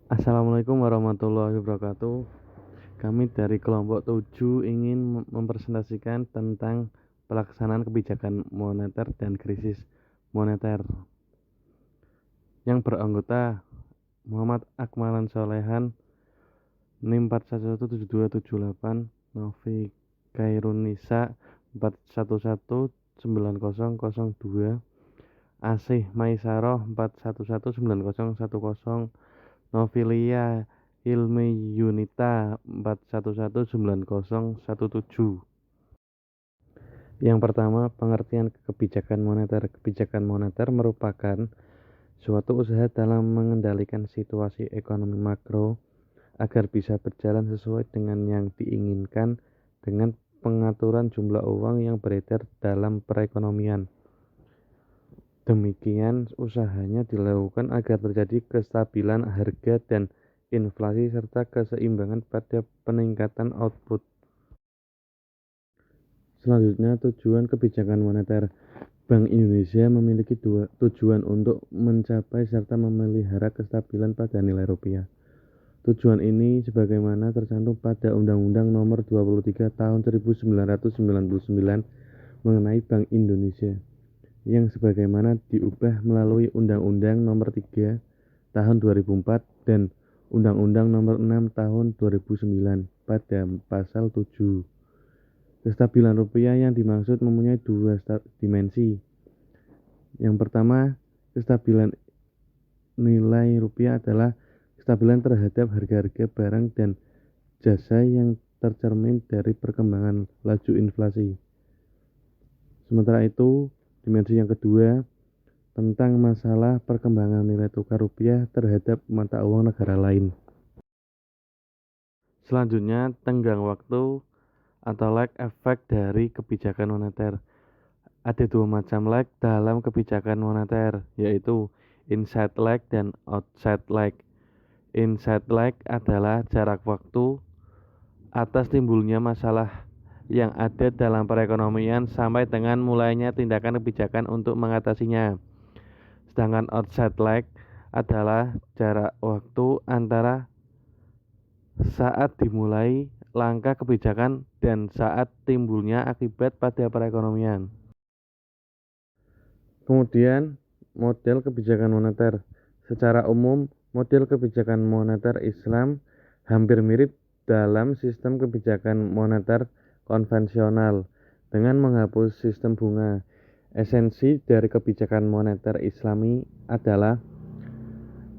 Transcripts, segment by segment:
Assalamualaikum warahmatullahi wabarakatuh. Kami dari kelompok 7 ingin mempresentasikan tentang pelaksanaan kebijakan moneter dan krisis moneter yang beranggota Muhammad Akmalan Solehan, NIM 4117278, Novi Kairunisa 4119002, Asih Maisaroh 4119010, Novilia Hilmi Yunita 4119017. Yang pertama, pengertian kebijakan moneter. Kebijakan moneter merupakan suatu usaha dalam mengendalikan situasi ekonomi makro agar bisa berjalan sesuai dengan yang diinginkan dengan pengaturan jumlah uang yang beredar dalam perekonomian. Demikian usahanya dilakukan agar terjadi kestabilan harga dan inflasi serta keseimbangan pada peningkatan output. Selanjutnya, tujuan kebijakan moneter. Bank Indonesia memiliki tujuan untuk mencapai serta memelihara kestabilan pada nilai rupiah. Tujuan ini sebagaimana tercantum pada Undang-Undang Nomor 23 Tahun 1999 mengenai Bank Indonesia, yang sebagaimana diubah melalui Undang-Undang Nomor 3 Tahun 2004 dan Undang-Undang Nomor 6 Tahun 2009 pada pasal 7. Kestabilan rupiah yang dimaksud mempunyai dua dimensi. Yang pertama, kestabilan nilai rupiah adalah kestabilan terhadap harga-harga barang dan jasa yang tercermin dari perkembangan laju inflasi. Sementara itu, dimensi yang kedua tentang masalah perkembangan nilai tukar rupiah terhadap mata uang negara lain. Selanjutnya, tenggang waktu atau lag efek dari kebijakan moneter. Ada dua macam lag dalam kebijakan moneter, yaitu inside lag dan outside lag. Inside lag adalah jarak waktu atas timbulnya masalah yang ada dalam perekonomian sampai dengan mulainya tindakan kebijakan untuk mengatasinya. Sedangkan outside lag adalah jarak waktu antara saat dimulai langkah kebijakan dan saat timbulnya akibat pada perekonomian. Kemudian, model kebijakan moneter. Secara umum, model kebijakan moneter Islam hampir mirip dalam sistem kebijakan moneter konvensional dengan menghapus sistem bunga. Esensi dari kebijakan moneter Islami adalah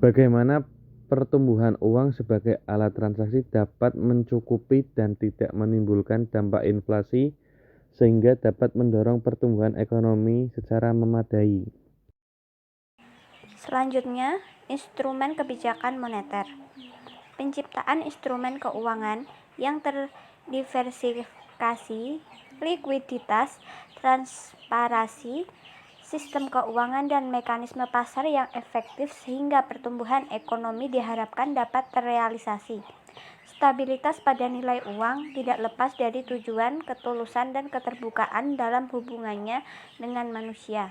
bagaimana pertumbuhan uang sebagai alat transaksi dapat mencukupi dan tidak menimbulkan dampak inflasi sehingga dapat mendorong pertumbuhan ekonomi secara memadai. Selanjutnya, instrumen kebijakan moneter. Penciptaan instrumen keuangan yang terdiversifikasi, likuiditas, transparansi, sistem keuangan dan mekanisme pasar yang efektif sehingga pertumbuhan ekonomi diharapkan dapat terrealisasi. Stabilitas pada nilai uang tidak lepas dari tujuan, ketulusan, dan keterbukaan dalam hubungannya dengan manusia.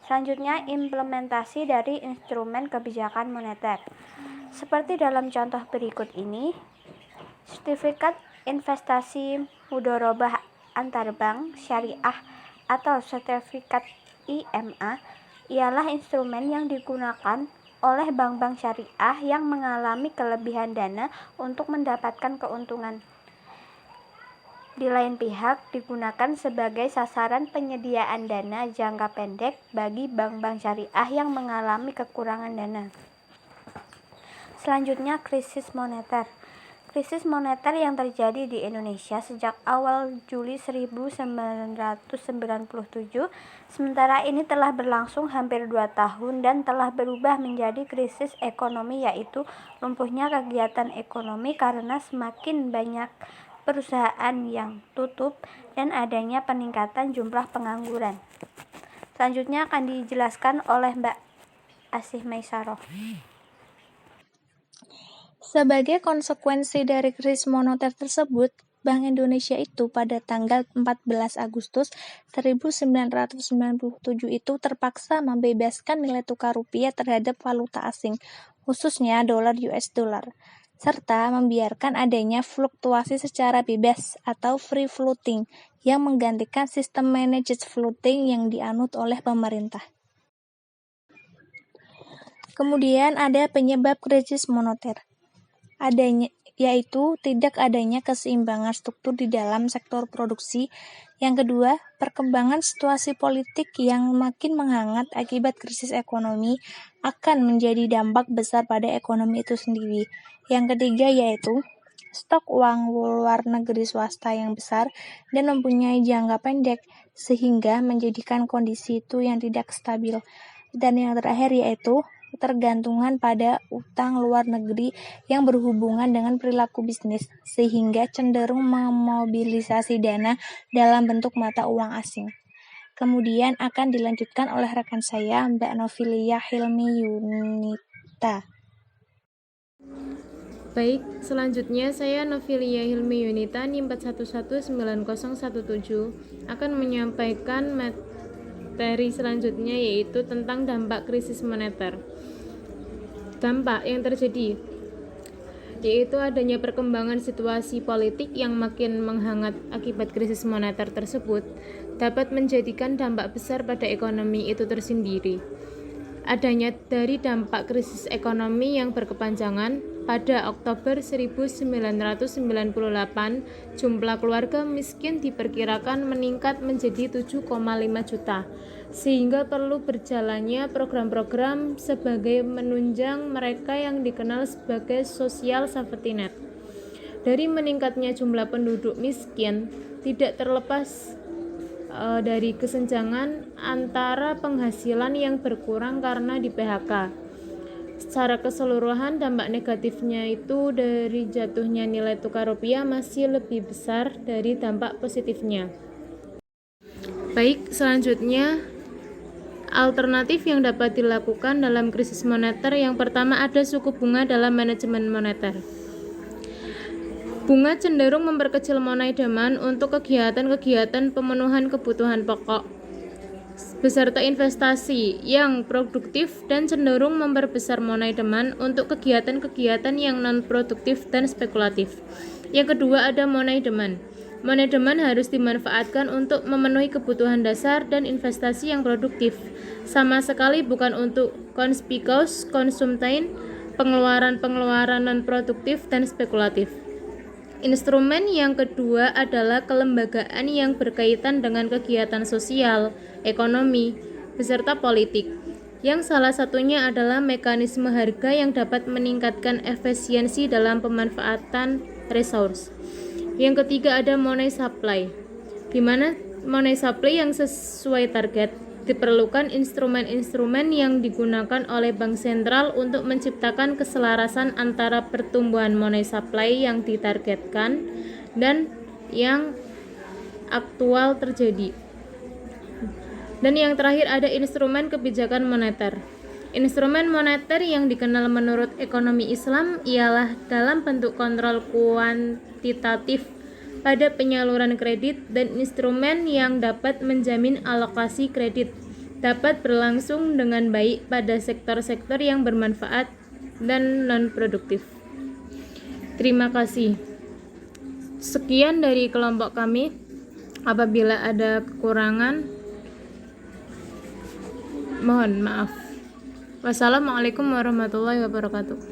Selanjutnya, implementasi dari instrumen kebijakan moneter. Seperti dalam contoh berikut ini, sertifikat investasi mudharabah antarbank syariah atau sertifikat IMA ialah instrumen yang digunakan oleh bank-bank syariah yang mengalami kelebihan dana untuk mendapatkan keuntungan. Di lain pihak, digunakan sebagai sasaran penyediaan dana jangka pendek bagi bank-bank syariah yang mengalami kekurangan dana. Selanjutnya, krisis moneter. Krisis moneter yang terjadi di Indonesia sejak awal Juli 1997, sementara ini telah berlangsung hampir 2 tahun dan telah berubah menjadi krisis ekonomi, yaitu lumpuhnya kegiatan ekonomi karena semakin banyak perusahaan yang tutup dan adanya peningkatan jumlah pengangguran. Selanjutnya akan dijelaskan oleh Mbak Asih Maisaroh. Sebagai konsekuensi dari krisis moneter tersebut, Bank Indonesia itu pada tanggal 14 Agustus 1997 itu terpaksa membebaskan nilai tukar rupiah terhadap valuta asing. khususnya dolar US dollar, serta membiarkan adanya fluktuasi secara bebas atau free floating yang menggantikan sistem managed floating yang dianut oleh pemerintah. Kemudian ada penyebab krisis moneter, yaitu tidak adanya keseimbangan struktur di dalam sektor produksi. Yang kedua, perkembangan situasi politik yang makin menghangat akibat krisis ekonomi akan menjadi dampak besar pada ekonomi itu sendiri. Yang ketiga yaitu stok uang luar negeri swasta yang besar dan mempunyai jangka pendek sehingga menjadikan kondisi itu yang tidak stabil. Dan yang terakhir yaitu ketergantungan pada utang luar negeri yang berhubungan dengan perilaku bisnis, sehingga cenderung memobilisasi dana dalam bentuk mata uang asing. Kemudian akan dilanjutkan oleh rekan saya, Mbak Novilia Hilmi Yunita. Baik, selanjutnya saya Novilia Hilmi Yunita NIM 4119017 akan menyampaikan materi selanjutnya, yaitu tentang dampak krisis moneter. Dampak yang terjadi yaitu adanya perkembangan situasi politik yang makin menghangat akibat krisis moneter tersebut dapat menjadikan dampak besar pada ekonomi itu tersendiri. Adanya dari dampak krisis ekonomi yang berkepanjangan, pada Oktober 1998, jumlah keluarga miskin diperkirakan meningkat menjadi 7,5 juta, sehingga perlu berjalannya program-program sebagai menunjang mereka yang dikenal sebagai social safety net. Dari meningkatnya jumlah penduduk miskin, tidak terlepas dari kesenjangan antara penghasilan yang berkurang karena di PHK. Secara keseluruhan, dampak negatifnya itu dari jatuhnya nilai tukar rupiah masih lebih besar dari dampak positifnya. Baik, selanjutnya alternatif yang dapat dilakukan dalam krisis moneter. Yang pertama, ada suku bunga dalam manajemen moneter. Bunga cenderung memperkecil money demand untuk kegiatan-kegiatan pemenuhan kebutuhan pokok beserta investasi yang produktif, dan cenderung memperbesar money demand untuk kegiatan-kegiatan yang non-produktif dan spekulatif. Yang kedua, ada money demand. Money demand harus dimanfaatkan untuk memenuhi kebutuhan dasar dan investasi yang produktif, sama sekali bukan untuk conspicuous consumption, pengeluaran-pengeluaran non-produktif dan spekulatif. Instrumen yang kedua adalah kelembagaan yang berkaitan dengan kegiatan sosial, ekonomi, beserta politik, yang salah satunya adalah mekanisme harga yang dapat meningkatkan efisiensi dalam pemanfaatan resource. Yang ketiga, ada money supply, di mana money supply yang sesuai target. Diperlukan instrumen-instrumen yang digunakan oleh bank sentral untuk menciptakan keselarasan antara pertumbuhan money supply yang ditargetkan dan yang aktual terjadi. Dan yang terakhir, ada instrumen kebijakan moneter. Instrumen moneter yang dikenal menurut ekonomi Islam ialah dalam bentuk kontrol kuantitatif pada penyaluran kredit, dan instrumen yang dapat menjamin alokasi kredit dapat berlangsung dengan baik pada sektor-sektor yang bermanfaat dan non-produktif. Terima kasih. Sekian dari kelompok kami. Apabila ada kekurangan, mohon maaf. Wassalamualaikum warahmatullahi wabarakatuh.